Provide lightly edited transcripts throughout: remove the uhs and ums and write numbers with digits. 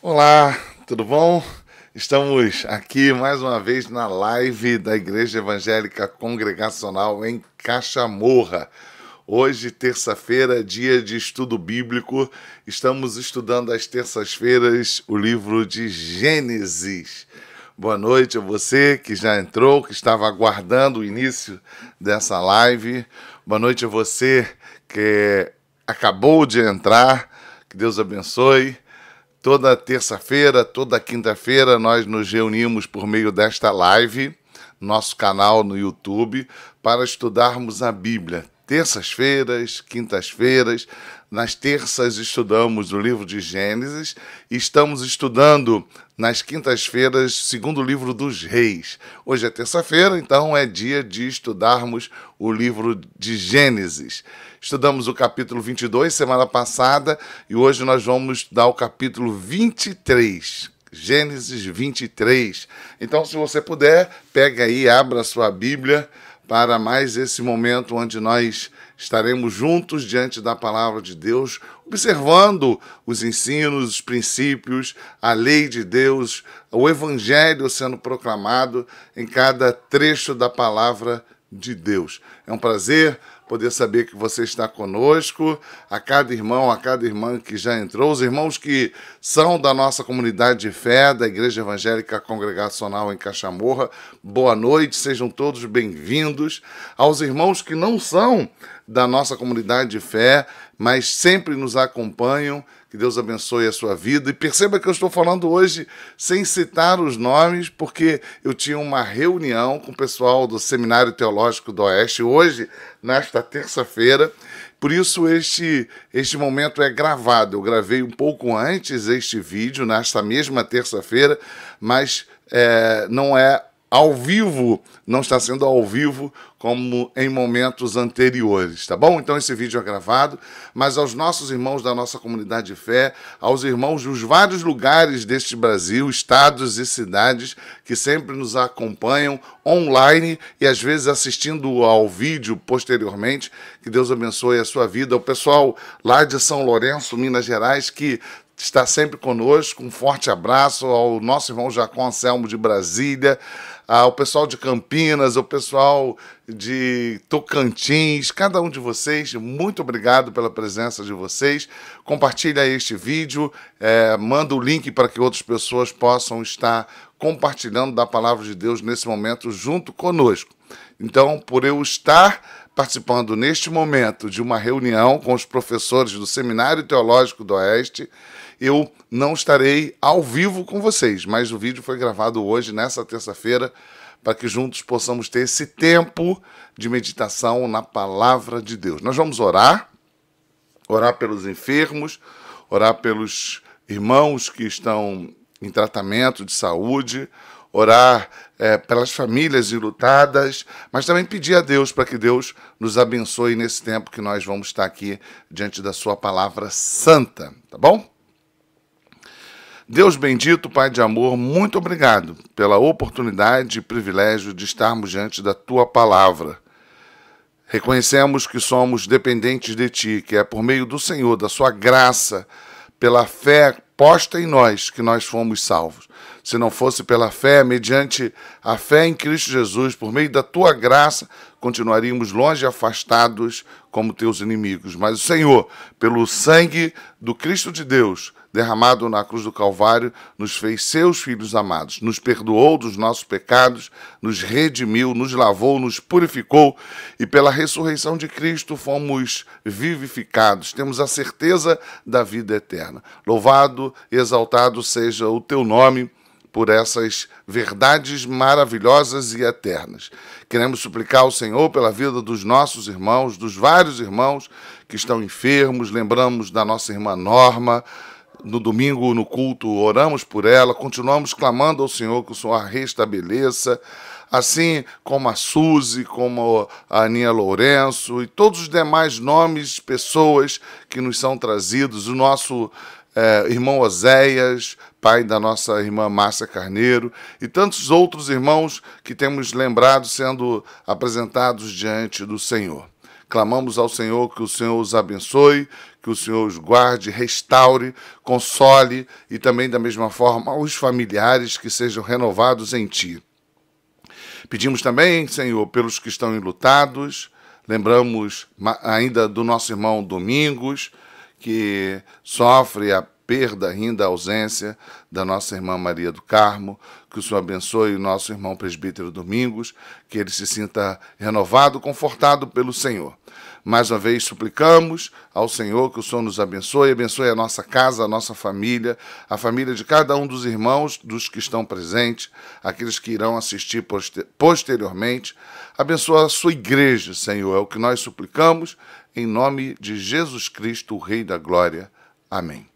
Olá, tudo bom? Estamos aqui mais uma vez na live da Igreja Evangélica Congregacional em Caxamorra. Hoje, terça-feira, dia de estudo bíblico. Estamos estudando às terças-feiras o livro de Gênesis. Boa noite a você que já entrou, que estava aguardando o início dessa live. Boa noite a você que acabou de entrar. Que Deus abençoe. Toda terça-feira, toda quinta-feira, nós nos reunimos por meio desta live, nosso canal no YouTube, para estudarmos a Bíblia. Terças-feiras, quintas-feiras, nas terças estudamos o livro de Gênesis e estamos estudando nas quintas-feiras, segundo livro dos Reis. Hoje é terça-feira, então é dia de estudarmos o livro de Gênesis. Estudamos o capítulo 22 semana passada e hoje nós vamos estudar o capítulo 23. Gênesis 23. Então, se você puder, pega aí, abra a sua Bíblia para mais esse momento onde nós estaremos juntos diante da palavra de Deus, observando os ensinos, os princípios, a lei de Deus, o evangelho sendo proclamado em cada trecho da palavra de Deus. É um prazer poder saber que você está conosco, a cada irmão, a cada irmã que já entrou, os irmãos que são da nossa comunidade de fé, da Igreja Evangélica Congregacional em Caxamorra, boa noite, sejam todos bem-vindos. Aos irmãos que não são da nossa comunidade de fé, mas sempre nos acompanham, que Deus abençoe a sua vida. E perceba que eu estou falando hoje sem citar os nomes, porque eu tinha uma reunião com o pessoal do Seminário Teológico do Oeste, hoje, nesta terça-feira. Por isso, este momento é gravado. Eu gravei um pouco antes este vídeo, nesta mesma terça-feira, mas não é ao vivo, não está sendo ao vivo como em momentos anteriores, tá bom? Então esse vídeo é gravado, mas aos nossos irmãos da nossa comunidade de fé, aos irmãos dos vários lugares deste Brasil, estados e cidades que sempre nos acompanham online e às vezes assistindo ao vídeo posteriormente, que Deus abençoe a sua vida. O pessoal lá de São Lourenço, Minas Gerais, que está sempre conosco, um forte abraço ao nosso irmão Jacó Anselmo de Brasília, ao pessoal de Campinas, ao pessoal de Tocantins, cada um de vocês, muito obrigado pela presença de vocês. Compartilha este vídeo, manda o link para que outras pessoas possam estar compartilhando da palavra de Deus nesse momento junto conosco. Então, por eu estar participando neste momento de uma reunião com os professores do Seminário Teológico do Oeste, eu não estarei ao vivo com vocês, mas o vídeo foi gravado hoje, nessa terça-feira, para que juntos possamos ter esse tempo de meditação na palavra de Deus. Nós vamos orar pelos enfermos, orar pelos irmãos que estão em tratamento de saúde, orar pelas famílias enlutadas, mas também pedir a Deus para que Deus nos abençoe nesse tempo que nós vamos estar aqui diante da sua palavra santa, tá bom? Deus bendito, Pai de amor, muito obrigado pela oportunidade e privilégio de estarmos diante da Tua palavra. Reconhecemos que somos dependentes de Ti, que é por meio do Senhor, da Sua graça, pela fé posta em nós, que nós fomos salvos. Se não fosse pela fé, mediante a fé em Cristo Jesus, por meio da Tua graça, continuaríamos longe, afastados como Teus inimigos. Mas o Senhor, pelo sangue do Cristo de Deus, derramado na cruz do Calvário, nos fez seus filhos amados, nos perdoou dos nossos pecados, nos redimiu, nos lavou, nos purificou e pela ressurreição de Cristo fomos vivificados. Temos a certeza da vida eterna. Louvado e exaltado seja o teu nome por essas verdades maravilhosas e eternas. Queremos suplicar ao Senhor pela vida dos nossos irmãos, dos vários irmãos que estão enfermos. Lembramos da nossa irmã Norma. No domingo, no culto, oramos por ela, continuamos clamando ao Senhor que o Senhor a restabeleça, assim como a Suzy, como a Aninha Lourenço e todos os demais nomes, pessoas que nos são trazidos, o nosso irmão Oséias, pai da nossa irmã Márcia Carneiro, e tantos outros irmãos que temos lembrado sendo apresentados diante do Senhor. Clamamos ao Senhor que o Senhor os abençoe, que o Senhor os guarde, restaure, console e também, da mesma forma, os familiares que sejam renovados em Ti. Pedimos também, Senhor, pelos que estão enlutados. Lembramos ainda do nosso irmão Domingos, que sofre a perda, ainda a ausência da nossa irmã Maria do Carmo. Que o Senhor abençoe o nosso irmão presbítero Domingos, que ele se sinta renovado, confortado pelo Senhor. Mais uma vez suplicamos ao Senhor que o Senhor nos abençoe a nossa casa, a nossa família, a família de cada um dos irmãos, dos que estão presentes, aqueles que irão assistir posteriormente. Abençoa a sua igreja, Senhor, é o que nós suplicamos, em nome de Jesus Cristo, o Rei da Glória. Amém.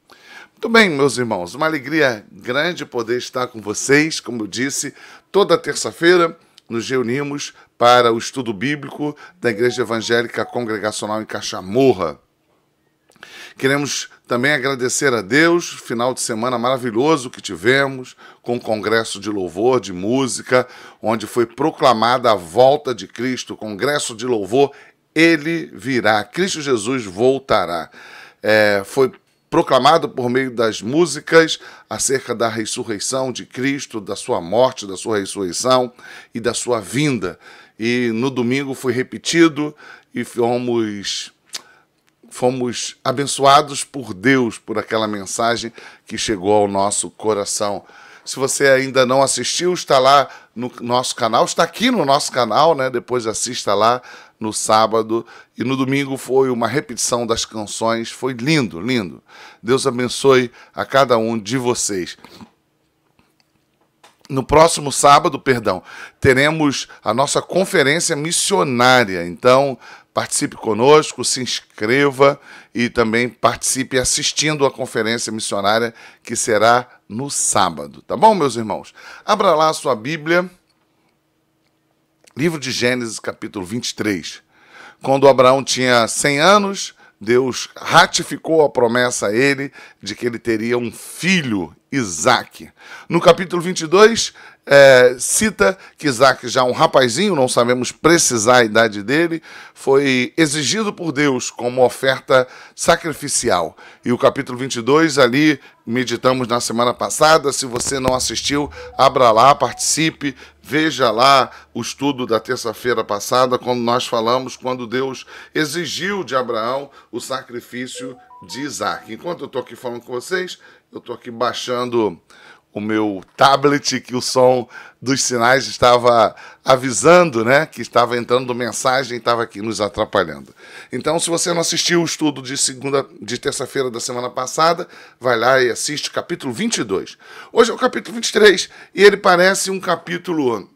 Muito bem, meus irmãos, uma alegria grande poder estar com vocês. Como eu disse, toda terça-feira nos reunimos para o estudo bíblico da Igreja Evangélica Congregacional em Caxamorra. Queremos também agradecer a Deus, final de semana maravilhoso que tivemos, com um congresso de louvor, de música, onde foi proclamada a volta de Cristo, congresso de louvor, Ele virá, Cristo Jesus voltará. Foi proclamado por meio das músicas acerca da ressurreição de Cristo, da sua morte, da sua ressurreição e da sua vinda. E no domingo foi repetido e fomos abençoados por Deus, por aquela mensagem que chegou ao nosso coração. Se você ainda não assistiu, está lá no nosso canal, está aqui no nosso canal, né? Depois assista lá no sábado. E no domingo foi uma repetição das canções. Foi lindo, lindo. Deus abençoe a cada um de vocês. No próximo sábado, teremos a nossa conferência missionária. Então, participe conosco, se inscreva e também participe assistindo a conferência missionária que será no sábado. Tá bom, meus irmãos? Abra lá a sua Bíblia, livro de Gênesis, capítulo 23. Quando Abraão tinha 100 anos, Deus ratificou a promessa a ele de que ele teria um filho, Isaque. No capítulo 22, cita que Isaque, já um rapazinho, não sabemos precisar a idade dele, foi exigido por Deus como oferta sacrificial. E o capítulo 22, ali, meditamos na semana passada. Se você não assistiu, abra lá, participe, veja lá o estudo da terça-feira passada, quando Deus exigiu de Abraão o sacrifício de Isaque. Enquanto eu estou aqui falando com vocês, eu estou aqui baixando o meu tablet, que o som dos sinais estava avisando, né, que estava entrando mensagem e estava aqui nos atrapalhando. Então, se você não assistiu o estudo de terça-feira da semana passada, vai lá e assiste o capítulo 22. Hoje é o capítulo 23 e ele parece um capítulo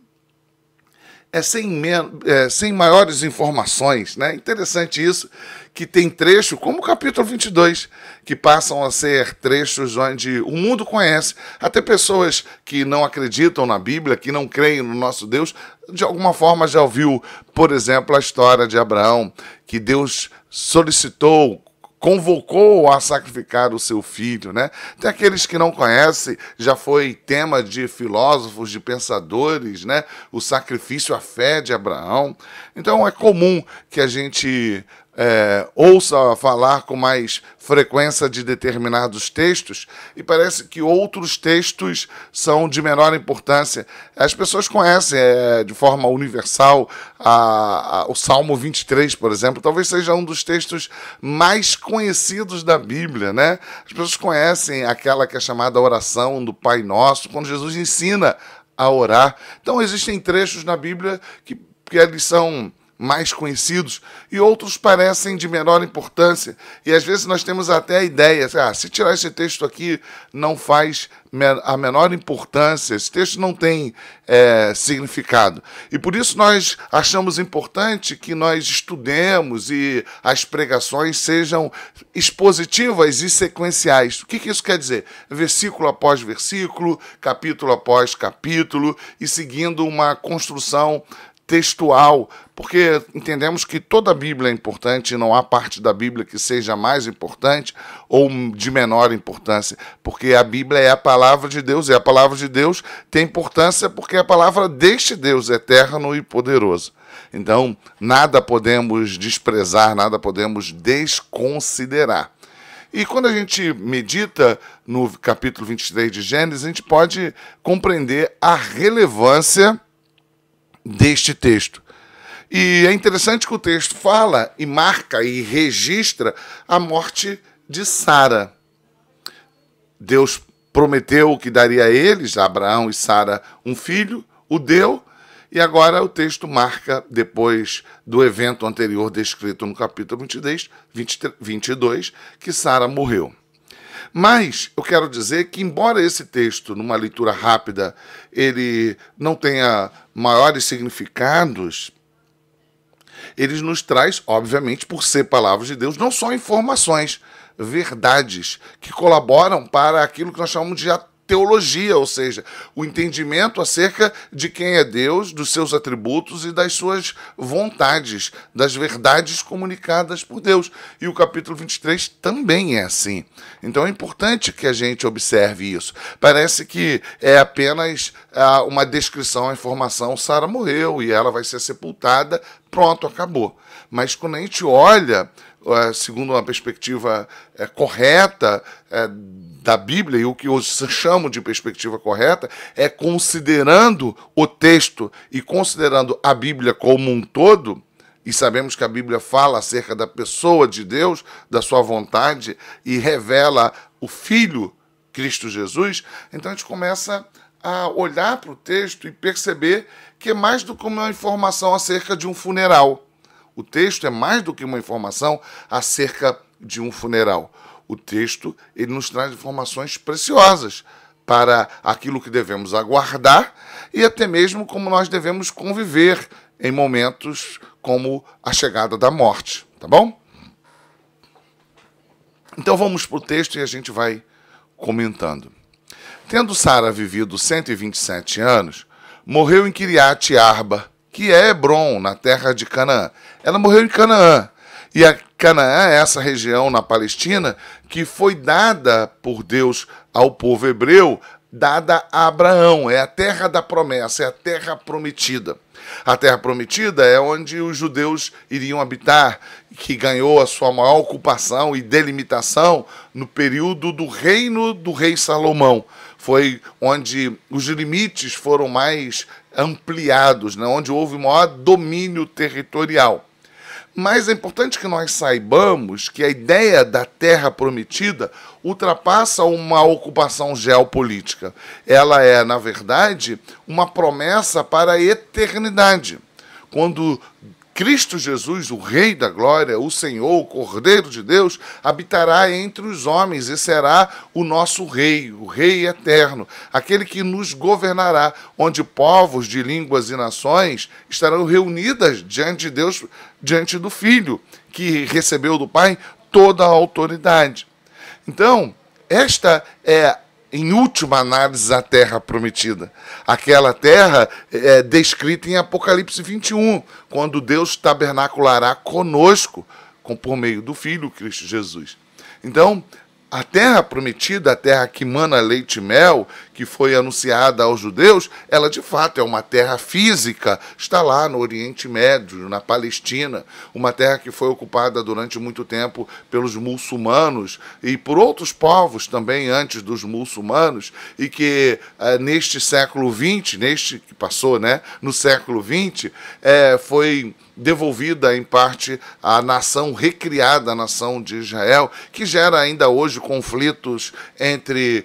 sem maiores informações, né? Interessante isso, que tem trecho, como o capítulo 22, que passam a ser trechos onde o mundo conhece. Até pessoas que não acreditam na Bíblia, que não creem no nosso Deus, de alguma forma já ouviu, por exemplo, a história de Abraão, que Deus convocou a sacrificar o seu filho, né? Tem aqueles que não conhecem, já foi tema de filósofos, de pensadores, né? O sacrifício, a fé de Abraão. Então é comum que a gente ouça falar com mais frequência de determinados textos e parece que outros textos são de menor importância. As pessoas conhecem de forma universal o Salmo 23, por exemplo, talvez seja um dos textos mais conhecidos da Bíblia, né? As pessoas conhecem aquela que é chamada oração do Pai Nosso, quando Jesus ensina a orar. Então existem trechos na Bíblia que eles são mais conhecidos e outros parecem de menor importância. E às vezes nós temos até a ideia, se tirar esse texto aqui não faz a menor importância, esse texto não tem significado. E por isso nós achamos importante que nós estudemos e as pregações sejam expositivas e sequenciais. O que isso quer dizer? Versículo após versículo, capítulo após capítulo, e seguindo uma construção textual, porque entendemos que toda a Bíblia é importante e não há parte da Bíblia que seja mais importante ou de menor importância, porque a Bíblia é a palavra de Deus, e a palavra de Deus tem importância porque é a palavra deste Deus eterno e poderoso. Então, nada podemos desprezar, nada podemos desconsiderar. E quando a gente medita no capítulo 23 de Gênesis, a gente pode compreender a relevância deste texto. E é interessante que o texto fala e marca e registra a morte de Sara. Deus prometeu que daria a eles, a Abraão e Sara, um filho, o deu, e agora o texto marca, depois do evento anterior descrito no capítulo 22, que Sara morreu. Mas eu quero dizer que, embora esse texto, numa leitura rápida, ele não tenha maiores significados, ele nos traz, obviamente, por ser palavras de Deus, não só informações, verdades, que colaboram para aquilo que nós chamamos de teologia, ou seja, o entendimento acerca de quem é Deus, dos seus atributos e das suas vontades, das verdades comunicadas por Deus. E o capítulo 23 também é assim. Então é importante que a gente observe isso. Parece que é apenas uma descrição, a informação, Sara morreu e ela vai ser sepultada, pronto, acabou. Mas quando a gente olha, segundo uma perspectiva correta da Bíblia, e o que eu chamo de perspectiva correta é considerando o texto e considerando a Bíblia como um todo, e sabemos que a Bíblia fala acerca da pessoa de Deus, da sua vontade, e revela o Filho, Cristo Jesus, então a gente começa a olhar para o texto e perceber que é mais do que uma informação acerca de um funeral. O texto é mais do que uma informação acerca de um funeral. O texto, ele nos traz informações preciosas para aquilo que devemos aguardar e até mesmo como nós devemos conviver em momentos como a chegada da morte, tá bom? Então vamos para o texto e a gente vai comentando. Tendo Sara vivido 127 anos, morreu em Kiriat Arba, que é Hebron, na terra de Canaã. Ela morreu em Canaã. E a Canaã é essa região na Palestina que foi dada por Deus ao povo hebreu, dada a Abraão. É a terra da promessa, é a terra prometida. A terra prometida é onde os judeus iriam habitar, que ganhou a sua maior ocupação e delimitação no período do reino do rei Salomão. Foi onde os limites foram mais ampliados, né? Onde houve maior domínio territorial. Mas é importante que nós saibamos que a ideia da terra prometida ultrapassa uma ocupação geopolítica. Ela é, na verdade, uma promessa para a eternidade. Quando Cristo Jesus, o Rei da Glória, o Senhor, o Cordeiro de Deus, habitará entre os homens e será o nosso Rei, o Rei eterno, aquele que nos governará, onde povos de línguas e nações estarão reunidas diante de Deus, diante do Filho, que recebeu do Pai toda a autoridade. Então, esta é, em última análise, a terra prometida. Aquela terra é descrita em Apocalipse 21, quando Deus tabernaculará conosco por meio do Filho, Cristo Jesus. Então, a terra prometida, a terra que mana leite e mel, que foi anunciada aos judeus, ela de fato é uma terra física, está lá no Oriente Médio, na Palestina, uma terra que foi ocupada durante muito tempo pelos muçulmanos e por outros povos também antes dos muçulmanos, e que neste século XX, neste que passou, né, no século XX, foi devolvida em parte à nação recriada, a nação de Israel, que gera ainda hoje conflitos entre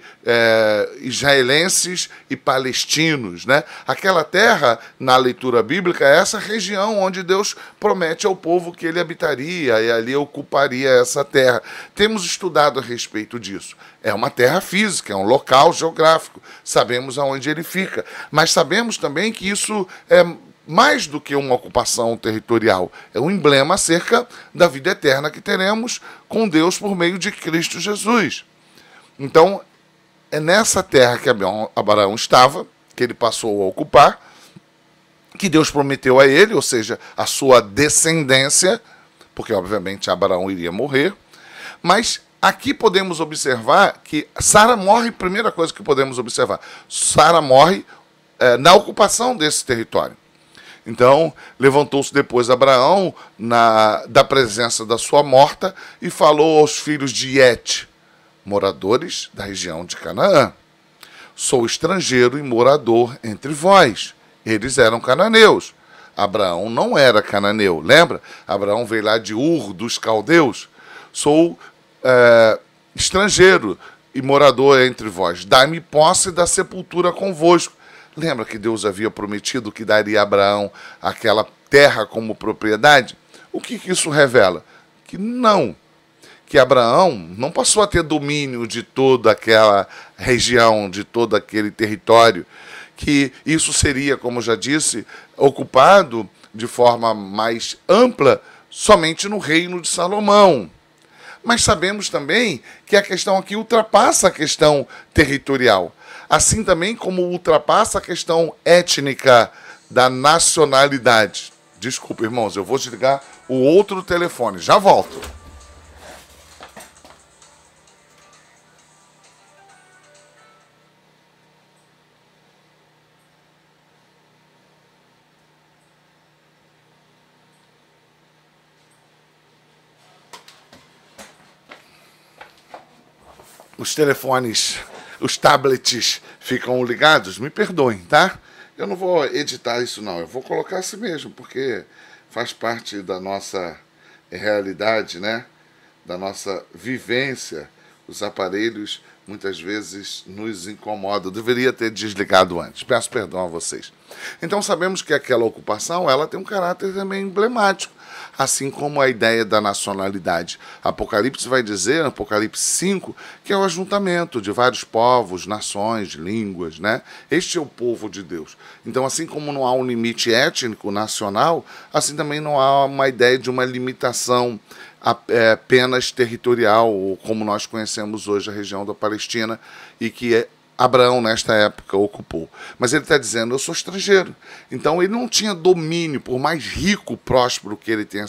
israelenses e palestinos, né? Aquela terra, na leitura bíblica, é essa região onde Deus promete ao povo que ele habitaria e ali ocuparia essa terra. Temos estudado a respeito disso. É uma terra física, é um local geográfico, sabemos aonde ele fica, mas sabemos também que isso é mais do que uma ocupação territorial, é um emblema acerca da vida eterna que teremos com Deus por meio de Cristo Jesus. Então, é nessa terra que Abraão estava, que ele passou a ocupar, que Deus prometeu a ele, ou seja, a sua descendência, porque obviamente Abraão iria morrer, mas aqui podemos observar que Sara morre, primeira coisa que podemos observar, Sara morre na ocupação desse território. Então, levantou-se depois Abraão da presença da sua morta e falou aos filhos de Et, moradores da região de Canaã: sou estrangeiro e morador entre vós. Eles eram cananeus. Abraão não era cananeu, lembra? Abraão veio lá de Ur dos caldeus. Sou estrangeiro e morador entre vós. Dai-me posse da sepultura convosco. Lembra que Deus havia prometido que daria a Abraão aquela terra como propriedade? O que isso revela? Que Abraão não passou a ter domínio de toda aquela região, de todo aquele território, que isso seria, como já disse, ocupado de forma mais ampla somente no reino de Salomão. Mas sabemos também que a questão aqui ultrapassa a questão territorial, assim também como ultrapassa a questão étnica da nacionalidade. Desculpa, irmãos, eu vou desligar o outro telefone, já volto. Os telefones, os tablets ficam ligados, me perdoem, tá? Eu não vou editar isso não, eu vou colocar assim mesmo, porque faz parte da nossa realidade, né? Da nossa vivência. Os aparelhos muitas vezes nos incomodam. Eu deveria ter desligado antes, peço perdão a vocês. Então sabemos que aquela ocupação ela tem um caráter também emblemático, assim como a ideia da nacionalidade. Apocalipse vai dizer, Apocalipse 5, que é o ajuntamento de vários povos, nações, línguas, né? Este é o povo de Deus. Então, assim como não há um limite étnico nacional, assim também não há uma ideia de uma limitação apenas territorial, ou como nós conhecemos hoje a região da Palestina, e que Abraão, nesta época, ocupou. Mas ele está dizendo, eu sou estrangeiro. Então, ele não tinha domínio, por mais rico, próspero que ele tenha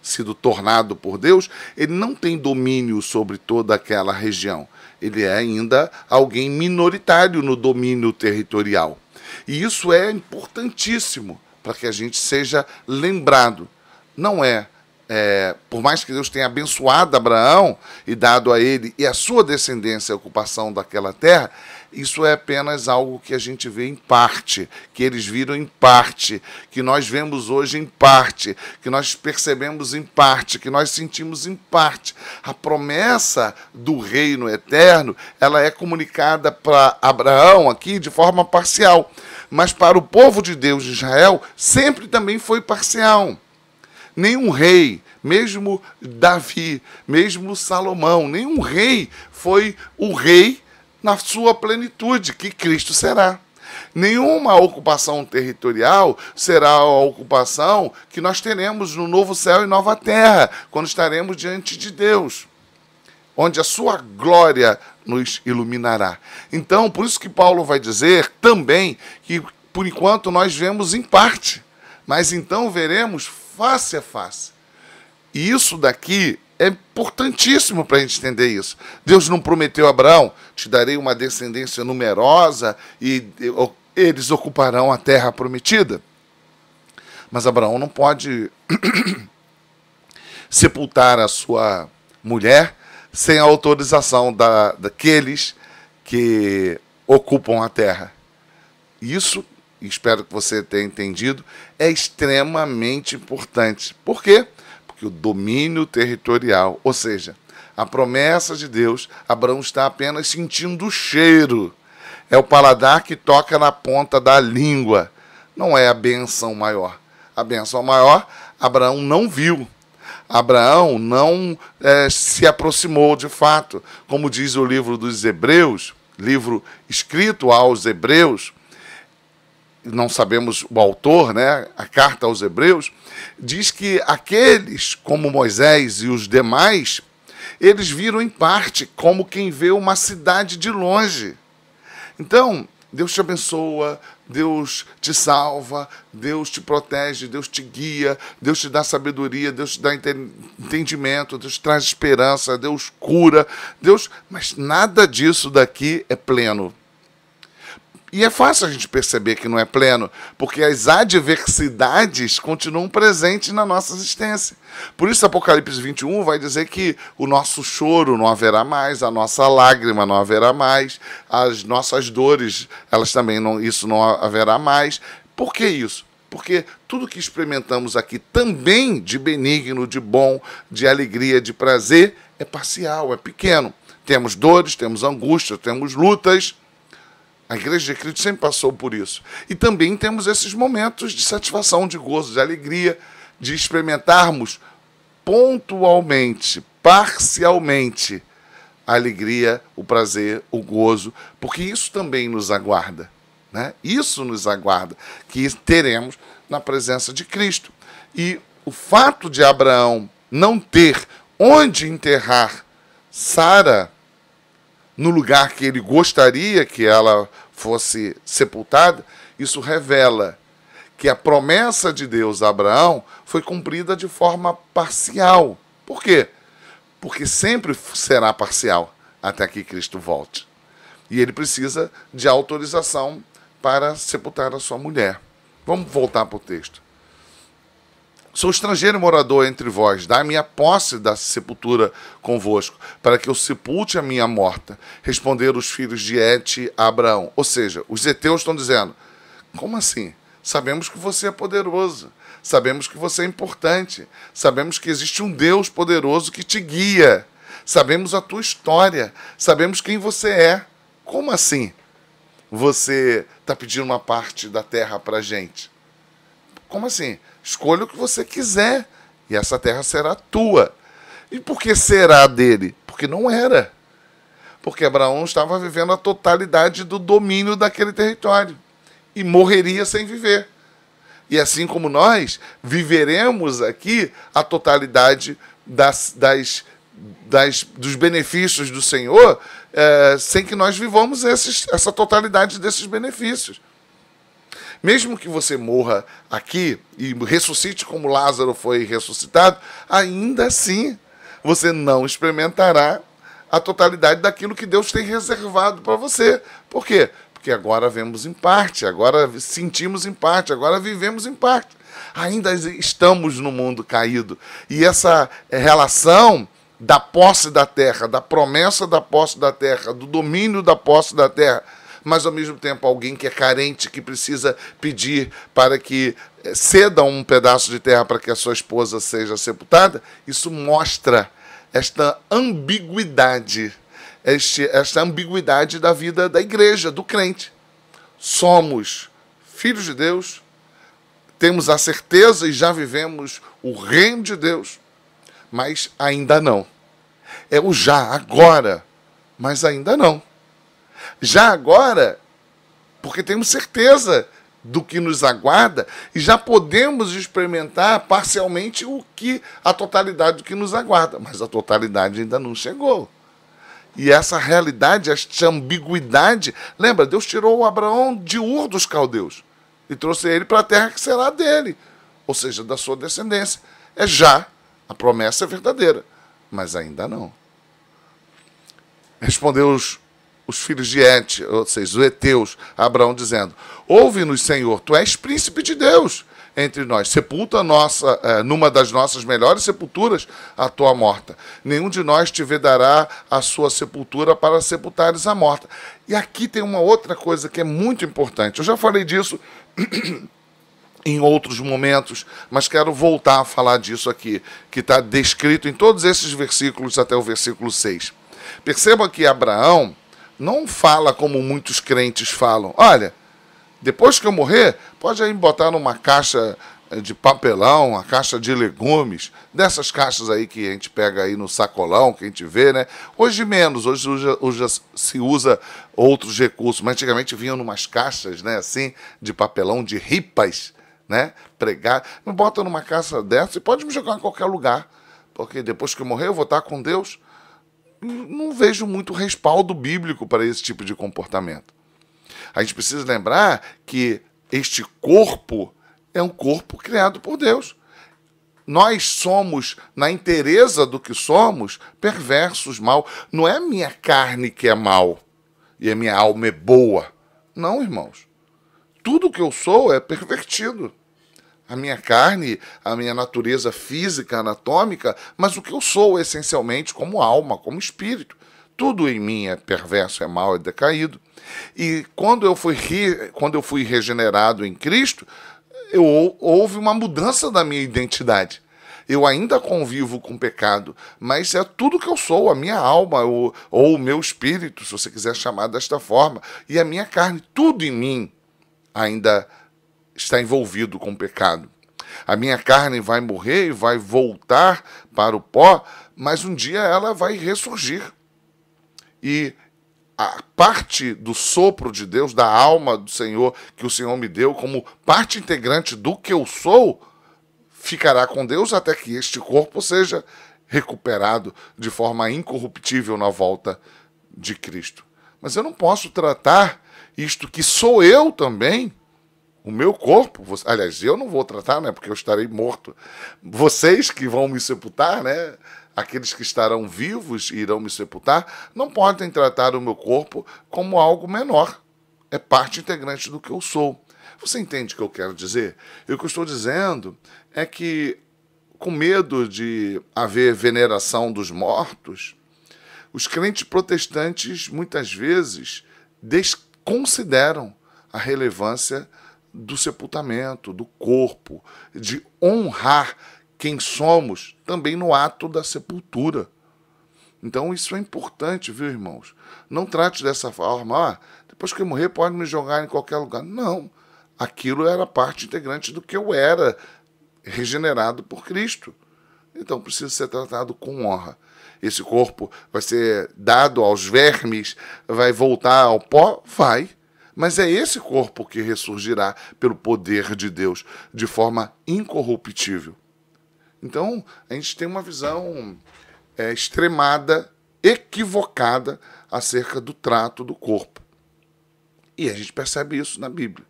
sido tornado por Deus, ele não tem domínio sobre toda aquela região. Ele é ainda alguém minoritário no domínio territorial. E isso é importantíssimo para que a gente seja lembrado. Não por mais que Deus tenha abençoado Abraão e dado a ele e a sua descendência a ocupação daquela terra, isso é apenas algo que a gente vê em parte, que eles viram em parte, que nós vemos hoje em parte, que nós percebemos em parte, que nós sentimos em parte. A promessa do reino eterno, ela é comunicada para Abraão aqui de forma parcial, mas para o povo de Deus de Israel sempre também foi parcial. Nenhum rei, mesmo Davi, mesmo Salomão, nenhum rei foi o rei na sua plenitude, que Cristo será. Nenhuma ocupação territorial será a ocupação que nós teremos no novo céu e nova terra, quando estaremos diante de Deus, onde a sua glória nos iluminará. Então, por isso que Paulo vai dizer também que, por enquanto, nós vemos em parte, mas então veremos face a face. E isso daqui é importantíssimo para a gente entender isso. Deus não prometeu a Abraão, te darei uma descendência numerosa e eles ocuparão a terra prometida. Mas Abraão não pode sepultar a sua mulher sem a autorização daqueles que ocupam a terra. Isso, espero que você tenha entendido, é extremamente importante. Por quê? Porque o domínio territorial, ou seja, a promessa de Deus, Abraão está apenas sentindo o cheiro. É o paladar que toca na ponta da língua. Não é a bênção maior. A bênção maior, Abraão não viu. Abraão não se aproximou de fato. Como diz o livro dos Hebreus, livro escrito aos Hebreus, não sabemos o autor, né? A carta aos Hebreus, diz que aqueles, como Moisés e os demais, eles viram em parte como quem vê uma cidade de longe. Então, Deus te abençoa, Deus te salva, Deus te protege, Deus te guia, Deus te dá sabedoria, Deus te dá entendimento, Deus te traz esperança, Deus cura, mas nada disso daqui é pleno. E é fácil a gente perceber que não é pleno, porque as adversidades continuam presentes na nossa existência. Por isso, Apocalipse 21 vai dizer que o nosso choro não haverá mais, a nossa lágrima não haverá mais, as nossas dores, elas também não, isso não haverá mais. Por que isso? Porque tudo que experimentamos aqui também de benigno, de bom, de alegria, de prazer, é parcial, é pequeno. Temos dores, temos angústias, temos lutas. A Igreja de Cristo sempre passou por isso. E também temos esses momentos de satisfação, de gozo, de alegria, de experimentarmos pontualmente, parcialmente, a alegria, o prazer, o gozo, porque isso também nos aguarda, né? Isso nos aguarda, que teremos na presença de Cristo. E o fato de Abraão não ter onde enterrar Sara, no lugar que ele gostaria que ela fosse sepultada, isso revela que a promessa de Deus a Abraão foi cumprida de forma parcial. Por quê? Porque sempre será parcial até que Cristo volte. E ele precisa de autorização para sepultar a sua mulher. Vamos voltar para o texto. Sou estrangeiro e morador entre vós, dá-me a posse da sepultura convosco, para que eu sepulte a minha morta. Responderam os filhos de Et a Abraão. Ou seja, os heteus estão dizendo, como assim? Sabemos que você é poderoso, sabemos que você é importante, sabemos que existe um Deus poderoso que te guia, sabemos a tua história, sabemos quem você é. Como assim você está pedindo uma parte da terra para a gente? Como assim? Escolha o que você quiser e essa terra será tua. E por que será dele? Porque não era. Porque Abraão estava vivendo a totalidade do domínio daquele território e morreria sem viver. E assim como nós, viveremos aqui a totalidade dos benefícios do Senhor, sem que nós vivamos essa totalidade desses benefícios. Mesmo que você morra aqui e ressuscite como Lázaro foi ressuscitado, ainda assim você não experimentará a totalidade daquilo que Deus tem reservado para você. Por quê? Porque agora vemos em parte, agora sentimos em parte, agora vivemos em parte. Ainda estamos no mundo caído. E essa relação da posse da terra, da promessa da posse da terra, do domínio da posse da terra, mas ao mesmo tempo alguém que é carente, que precisa pedir para que ceda um pedaço de terra para que a sua esposa seja sepultada, isso mostra esta ambiguidade, esta ambiguidade da vida da igreja, do crente. Somos filhos de Deus, temos a certeza e já vivemos o reino de Deus, mas ainda não. É o já, agora, mas ainda não. Já agora, porque temos certeza do que nos aguarda e já podemos experimentar parcialmente a totalidade do que nos aguarda, mas a totalidade ainda não chegou. E essa realidade, esta ambiguidade, lembra, Deus tirou o Abraão de Ur dos caldeus e trouxe ele para a terra que será dele, ou seja, da sua descendência. É já, a promessa é verdadeira, mas ainda não. Respondeu os filhos de Et, ou seja, os heteus, a Abraão, dizendo, ouve-nos, Senhor, tu és príncipe de Deus entre nós, sepulta numa das nossas melhores sepulturas a tua morta. Nenhum de nós te vedará a sua sepultura para sepultares a morta. E aqui tem uma outra coisa que é muito importante. Eu já falei disso em outros momentos, mas quero voltar a falar disso aqui, que está descrito em todos esses versículos até o versículo 6. Perceba que Abraão não fala como muitos crentes falam. Olha, depois que eu morrer, pode aí botar numa caixa de papelão, uma caixa de legumes, dessas caixas aí que a gente pega aí no sacolão, que a gente vê, né? Hoje menos, hoje se usa outros recursos, mas antigamente vinham numas caixas, né, assim, de papelão, de ripas, né, pregar. Me bota numa caixa dessa e pode me jogar em qualquer lugar, porque depois que eu morrer eu vou estar com Deus. Não vejo muito respaldo bíblico para esse tipo de comportamento. A gente precisa lembrar que este corpo é um corpo criado por Deus. Nós somos, na inteireza do que somos, perversos, mal. Não é a minha carne que é mal e a minha alma é boa. Não, irmãos. Tudo que eu sou é pervertido. A minha carne, a minha natureza física, anatômica, mas o que eu sou essencialmente como alma, como espírito. Tudo em mim é perverso, é mal, é decaído. E quando eu fui regenerado em Cristo, houve uma mudança da minha identidade. Eu ainda convivo com o pecado, mas é tudo que eu sou, a minha alma, ou o meu espírito, se você quiser chamar desta forma, e a minha carne, tudo em mim ainda está envolvido com o pecado. A minha carne vai morrer e vai voltar para o pó, mas um dia ela vai ressurgir. E a parte do sopro de Deus, da alma do Senhor, que o Senhor me deu como parte integrante do que eu sou, ficará com Deus até que este corpo seja recuperado de forma incorruptível na volta de Cristo. Mas eu não posso tratar isto que sou eu também, o meu corpo, aliás, eu não vou tratar, né, porque eu estarei morto. Vocês que vão me sepultar, né, aqueles que estarão vivos e irão me sepultar, não podem tratar o meu corpo como algo menor. É parte integrante do que eu sou. Você entende o que eu quero dizer? E o que eu estou dizendo é que, com medo de haver veneração dos mortos, os crentes protestantes, muitas vezes, desconsideram a relevância do sepultamento, do corpo, de honrar quem somos também no ato da sepultura. Então isso é importante, viu, irmãos? Não trate dessa forma, depois que eu morrer pode me jogar em qualquer lugar. Não, aquilo era parte integrante do que eu era, regenerado por Cristo. Então precisa ser tratado com honra. Esse corpo vai ser dado aos vermes, vai voltar ao pó? Vai. Mas é esse corpo que ressurgirá pelo poder de Deus, de forma incorruptível. Então, a gente tem uma visão extremada, equivocada acerca do trato do corpo. E a gente percebe isso na Bíblia.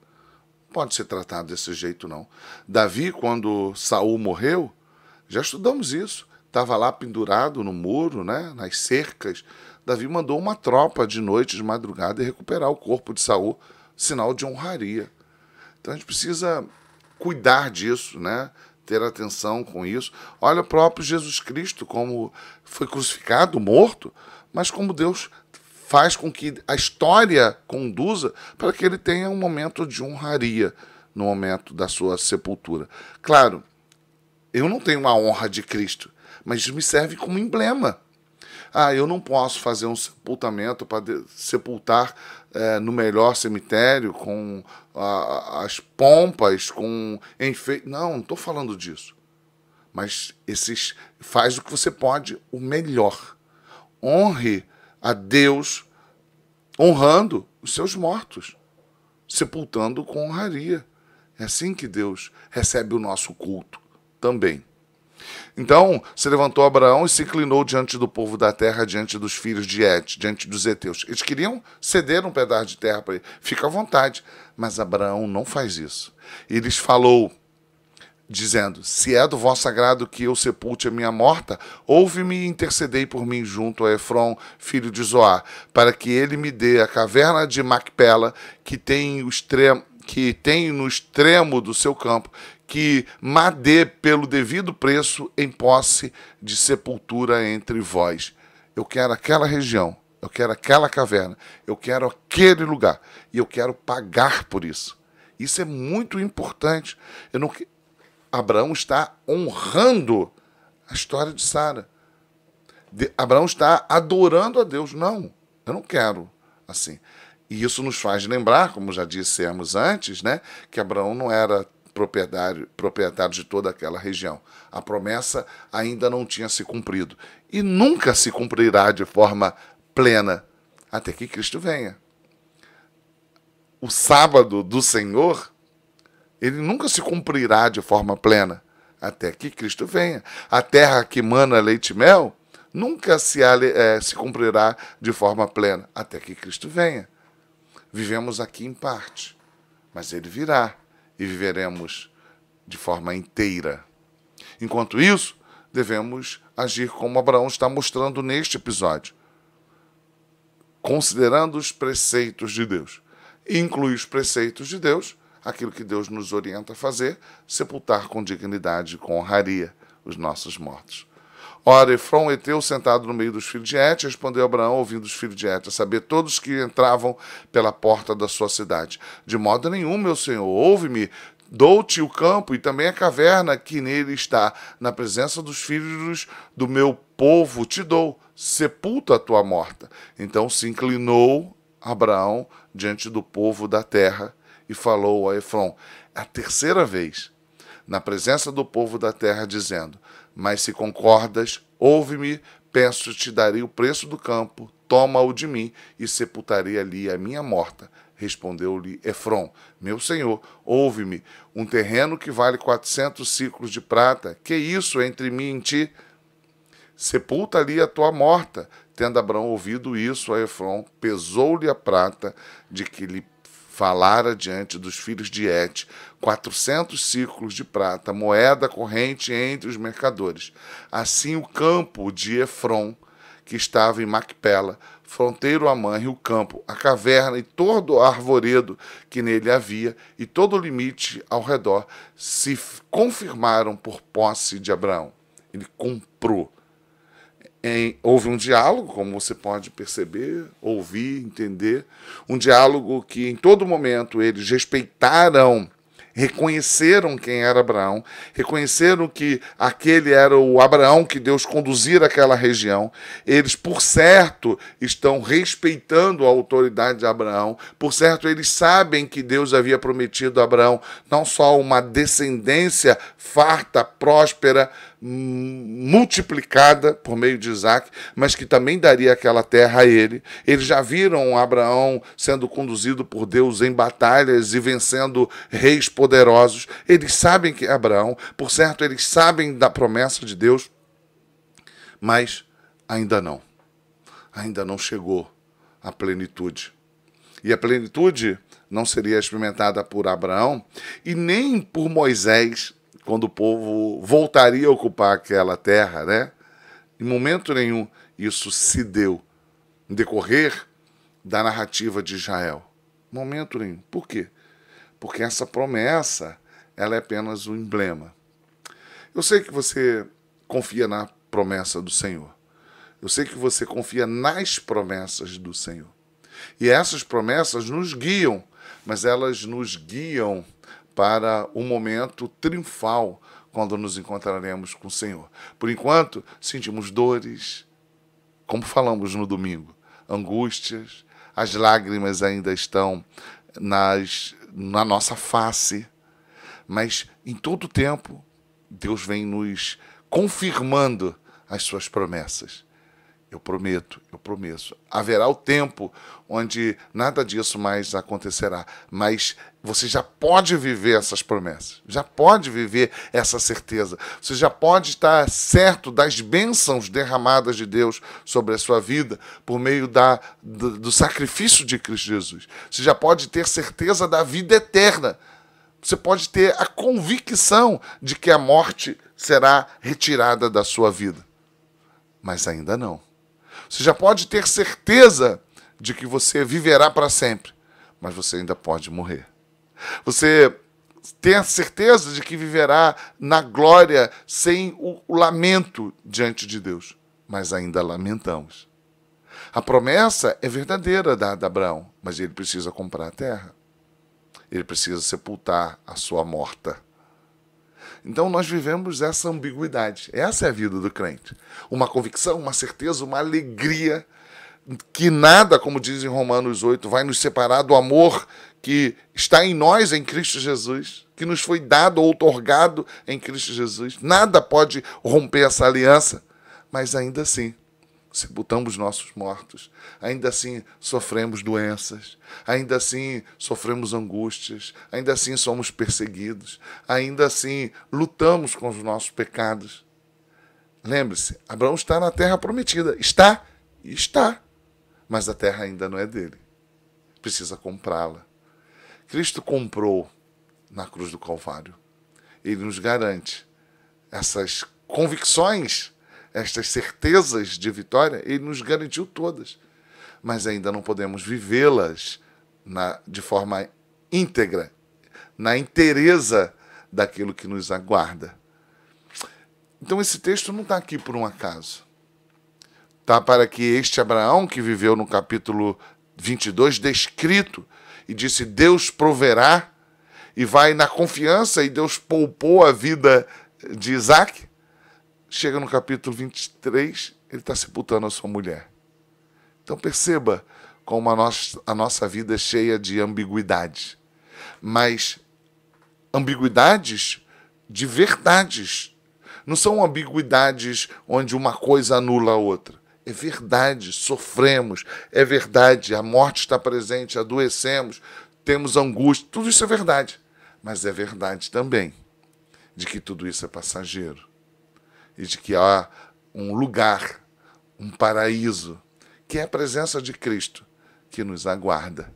Não pode ser tratado desse jeito, não. Davi, quando Saul morreu, já estudamos isso. Estava lá pendurado no muro, né, nas cercas. Davi mandou uma tropa de noite, de madrugada, e recuperar o corpo de Saul, sinal de honraria. Então a gente precisa cuidar disso, né? Ter atenção com isso. Olha o próprio Jesus Cristo, como foi crucificado, morto, mas como Deus faz com que a história conduza para que ele tenha um momento de honraria no momento da sua sepultura. Claro, eu não tenho a honra de Cristo, mas isso me serve como emblema. Eu não posso fazer um sepultamento para sepultar no melhor cemitério, com as pompas, com enfeite. Não estou falando disso. Mas faz o que você pode, o melhor. Honre a Deus honrando os seus mortos, sepultando com honraria. É assim que Deus recebe o nosso culto também. Então se levantou Abraão e se inclinou diante do povo da terra, diante dos filhos de Et, diante dos heteus. Eles queriam ceder um pedaço de terra para ele. Fica à vontade. Mas Abraão não faz isso. Ele lhes falou, dizendo: se é do vosso agrado que eu sepulte a minha morta, ouve-me e intercedei por mim junto a Efron, filho de Zoar, para que ele me dê a caverna de Macpela, que tem no extremo do seu campo, que me dê pelo devido preço em posse de sepultura entre vós. Eu quero aquela região, eu quero aquela caverna, eu quero aquele lugar, e eu quero pagar por isso. Isso é muito importante. Abraão está honrando a história de Sara. Abraão está adorando a Deus. Não, eu não quero assim. E isso nos faz lembrar, como já dissemos antes, né, que Abraão não era proprietário de toda aquela região. A promessa ainda não tinha se cumprido. E nunca se cumprirá de forma plena, até que Cristo venha. O sábado do Senhor, ele nunca se cumprirá de forma plena, até que Cristo venha. A terra que mana leite e mel nunca se cumprirá de forma plena, até que Cristo venha. vivemos aqui em parte, mas ele virá e viveremos de forma inteira. Enquanto isso, devemos agir como Abraão está mostrando neste episódio, considerando os preceitos de Deus. Inclui os preceitos de Deus, aquilo que Deus nos orienta a fazer, sepultar com dignidade e com honraria os nossos mortos. Ora, Efron, heteu, sentado no meio dos filhos de Et, respondeu Abraão, ouvindo os filhos de Et, a saber, todos que entravam pela porta da sua cidade. De modo nenhum, meu senhor, ouve-me, dou-te o campo e também a caverna que nele está, na presença dos filhos do meu povo te dou, sepulta a tua morta. Então se inclinou Abraão diante do povo da terra e falou a Efron, a terceira vez, na presença do povo da terra, dizendo, mas se concordas, ouve-me, peço-te, darei o preço do campo, toma-o de mim e sepultarei ali a minha morta. Respondeu-lhe Efron, meu senhor, ouve-me, um terreno que vale 400 ciclos de prata, que isso entre mim e ti? Sepulta ali a tua morta. Tendo Abraão ouvido isso, a Efron pesou-lhe a prata de que lhe falara diante dos filhos de Et, 400 ciclos de prata, moeda corrente entre os mercadores. Assim o campo de Efron, que estava em Macpela, fronteiro a Manre, o campo, a caverna e todo o arvoredo que nele havia, e todo o limite ao redor, se confirmaram por posse de Abraão. Ele comprou. Houve um diálogo, como você pode perceber, ouvir, entender, um diálogo que em todo momento eles respeitaram, reconheceram quem era Abraão, reconheceram que aquele era o Abraão que Deus conduzira àquela região. Eles, por certo, estão respeitando a autoridade de Abraão. Por certo, eles sabem que Deus havia prometido a Abraão não só uma descendência farta, próspera, multiplicada por meio de Isaac, mas que também daria aquela terra a ele. Eles já viram Abraão sendo conduzido por Deus em batalhas e vencendo reis poderosos. Eles sabem que é Abraão, por certo, eles sabem da promessa de Deus, mas ainda não chegou a plenitude. E a plenitude não seria experimentada por Abraão e nem por Moisés, quando o povo voltaria a ocupar aquela terra, né? Em momento nenhum isso se deu no decorrer da narrativa de Israel. Momento nenhum. Por quê? Porque essa promessa, ela é apenas um emblema. Eu sei que você confia na promessa do Senhor. Eu sei que você confia nas promessas do Senhor. E essas promessas nos guiam, mas elas nos guiam para um momento triunfal quando nos encontraremos com o Senhor. Por enquanto, sentimos dores, como falamos no domingo, angústias, as lágrimas ainda estão na nossa face, mas em todo tempo Deus vem nos confirmando as suas promessas. Eu prometo, eu prometo. Haverá o tempo onde nada disso mais acontecerá, mas você já pode viver essas promessas, já pode viver essa certeza. Você já pode estar certo das bênçãos derramadas de Deus sobre a sua vida por meio do sacrifício de Cristo Jesus. Você já pode ter certeza da vida eterna. Você pode ter a convicção de que a morte será retirada da sua vida, mas ainda não. Você já pode ter certeza de que você viverá para sempre, mas você ainda pode morrer. Você tem a certeza de que viverá na glória sem o lamento diante de Deus, mas ainda lamentamos. A promessa é verdadeira dada a Abraão, mas ele precisa comprar a terra. Ele precisa sepultar a sua morta. Então nós vivemos essa ambiguidade. Essa é a vida do crente. Uma convicção, uma certeza, uma alegria que nada, como diz em Romanos 8, vai nos separar do amor que está em nós em Cristo Jesus, que nos foi dado ou outorgado em Cristo Jesus. Nada pode romper essa aliança, mas ainda assim sepultamos nossos mortos, ainda assim sofremos doenças, ainda assim sofremos angústias, ainda assim somos perseguidos, ainda assim lutamos com os nossos pecados. Lembre-se, Abraão está na terra prometida, está, mas a terra ainda não é dele. precisa comprá-la. Cristo comprou na cruz do Calvário. Ele nos garante essas convicções, estas certezas de vitória, ele nos garantiu todas. Mas ainda não podemos vivê-las de forma íntegra, na inteireza daquilo que nos aguarda. Então esse texto não está aqui por um acaso. Está para que este Abraão, que viveu no capítulo 22, descrito, e disse, Deus proverá, e vai na confiança, e Deus poupou a vida de Isaac, chega no capítulo 23, ele está sepultando a sua mulher. Então perceba como a nossa vida é cheia de ambiguidades. Mas ambiguidades de verdades. Não são ambiguidades onde uma coisa anula a outra. É verdade, sofremos. É verdade, a morte está presente, adoecemos, temos angústia. Tudo isso é verdade. Mas é verdade também de que tudo isso é passageiro. E de que há um lugar, um paraíso, que é a presença de Cristo, que nos aguarda.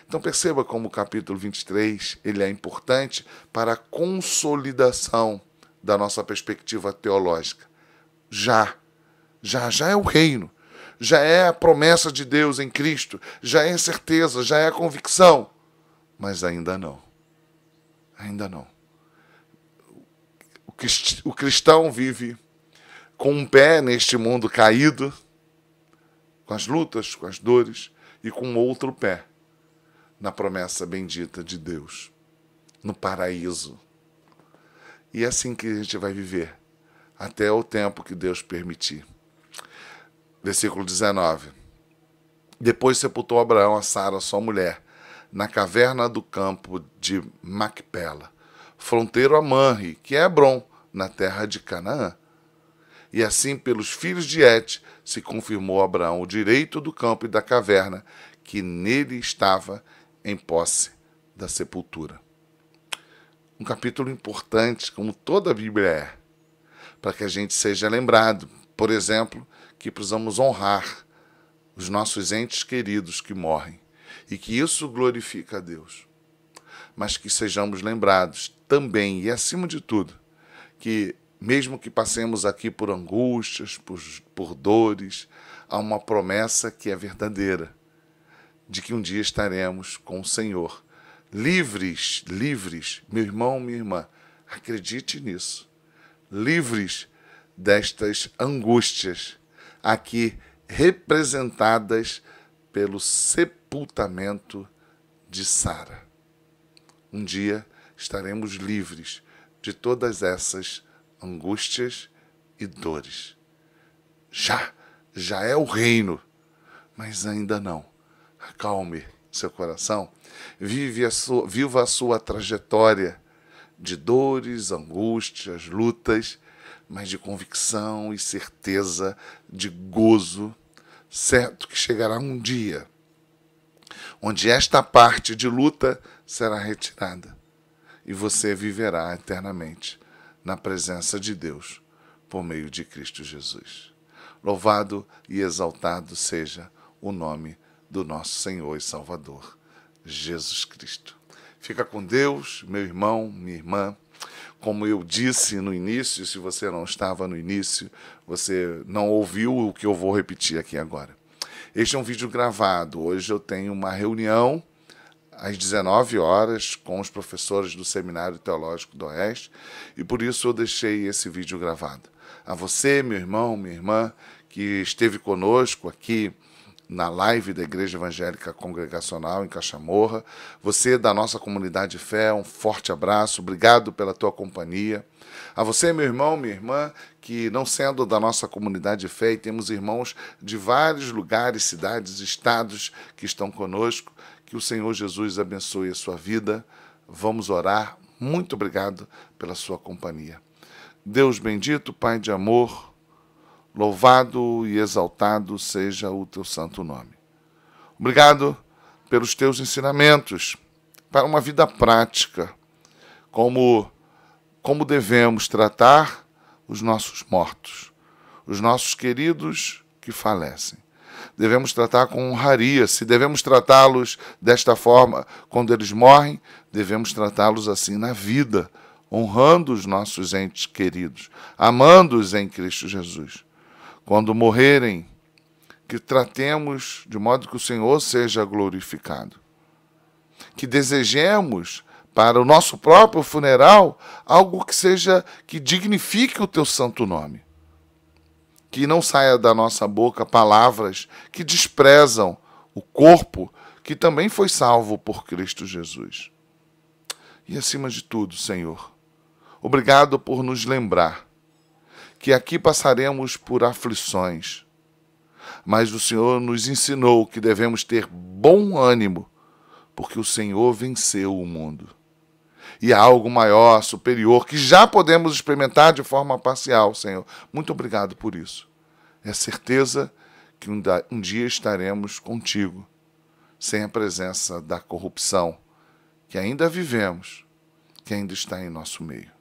Então perceba como o capítulo 23 ele é importante para a consolidação da nossa perspectiva teológica. Já é o reino, já é a promessa de Deus em Cristo, já é a certeza, já é a convicção, mas ainda não. Ainda não. O cristão vive com um pé neste mundo caído, com as lutas, com as dores, e com outro pé na promessa bendita de Deus, no paraíso. E é assim que a gente vai viver, até o tempo que Deus permitir. Versículo 19. Depois sepultou Abraão a Sara, sua mulher, na caverna do campo de Macpela, fronteiro a Manre, que é Hebrom, na terra de Canaã. E assim, pelos filhos de Et, se confirmou a Abraão o direito do campo e da caverna, que nele estava em posse da sepultura. Um capítulo importante, como toda a Bíblia é, para que a gente seja lembrado, por exemplo, que precisamos honrar os nossos entes queridos que morrem, e que isso glorifica a Deus. Mas que sejamos lembrados também, e acima de tudo, que mesmo que passemos aqui por angústias, por dores, há uma promessa que é verdadeira, de que um dia estaremos com o Senhor. Livres, meu irmão, minha irmã, acredite nisso. Livres destas angústias, aqui representadas pelo sepultamento de Sara. Um dia estaremos livres de todas essas angústias e dores. Já é o reino, mas ainda não. Acalme seu coração. Viva a sua trajetória de dores, angústias, lutas, mas de convicção e certeza, de gozo, certo que chegará um dia onde esta parte de luta será retirada e você viverá eternamente na presença de Deus por meio de Cristo Jesus. Louvado e exaltado seja o nome do nosso Senhor e Salvador, Jesus Cristo. Fica com Deus, meu irmão, minha irmã. Como eu disse no início, se você não estava no início, você não ouviu o que eu vou repetir aqui agora. Este é um vídeo gravado. Hoje eu tenho uma reunião às 19 horas com os professores do Seminário Teológico do Oeste e por isso eu deixei esse vídeo gravado. A você, meu irmão, minha irmã, que esteve conosco aqui na live da Igreja Evangélica Congregacional em Caxamorra, você da nossa comunidade de fé, um forte abraço, obrigado pela tua companhia. A você, meu irmão, minha irmã, que não sendo da nossa comunidade de fé, e temos irmãos de vários lugares, cidades, estados que estão conosco, que o Senhor Jesus abençoe a sua vida. Vamos orar. Muito obrigado pela sua companhia. Deus bendito, Pai de amor, louvado e exaltado seja o teu santo nome. Obrigado pelos teus ensinamentos para uma vida prática, como devemos tratar os nossos mortos, os nossos queridos que falecem. devemos tratar com honraria. Se devemos tratá-los desta forma quando eles morrem, devemos tratá-los assim na vida, honrando os nossos entes queridos, amando-os em Cristo Jesus. Quando morrerem, que tratemos de modo que o Senhor seja glorificado. Que desejemos para o nosso próprio funeral algo que dignifique o teu santo nome. Que não saia da nossa boca palavras que desprezam o corpo que também foi salvo por Cristo Jesus. E acima de tudo, Senhor, obrigado por nos lembrar que aqui passaremos por aflições, mas o Senhor nos ensinou que devemos ter bom ânimo, porque o Senhor venceu o mundo. E há algo maior, superior, que já podemos experimentar de forma parcial, Senhor. Muito obrigado por isso. É a certeza que um dia estaremos contigo, sem a presença da corrupção que ainda vivemos, que ainda está em nosso meio.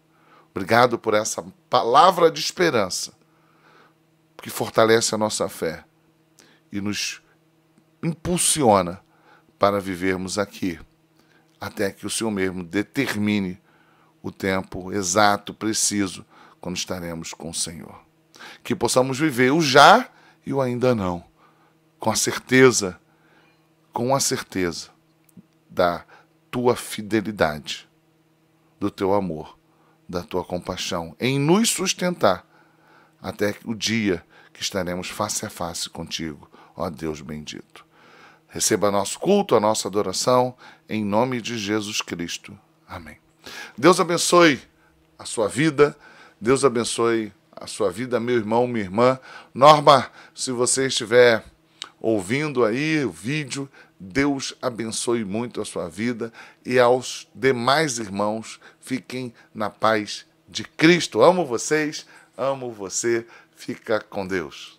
Obrigado por essa palavra de esperança, que fortalece a nossa fé e nos impulsiona para vivermos aqui, até que o Senhor mesmo determine o tempo exato, preciso, quando estaremos com o Senhor. Que possamos viver o já e o ainda não, com a certeza da tua fidelidade, do teu amor, da tua compaixão, em nos sustentar até o dia que estaremos face a face contigo, ó Deus bendito. Receba nosso culto, a nossa adoração, em nome de Jesus Cristo. Amém. Deus abençoe a sua vida, Deus abençoe a sua vida, meu irmão, minha irmã. Norma, se você estiver ouvindo aí o vídeo, Deus abençoe muito a sua vida e aos demais irmãos, fiquem na paz de Cristo. Amo vocês, amo você, fica com Deus.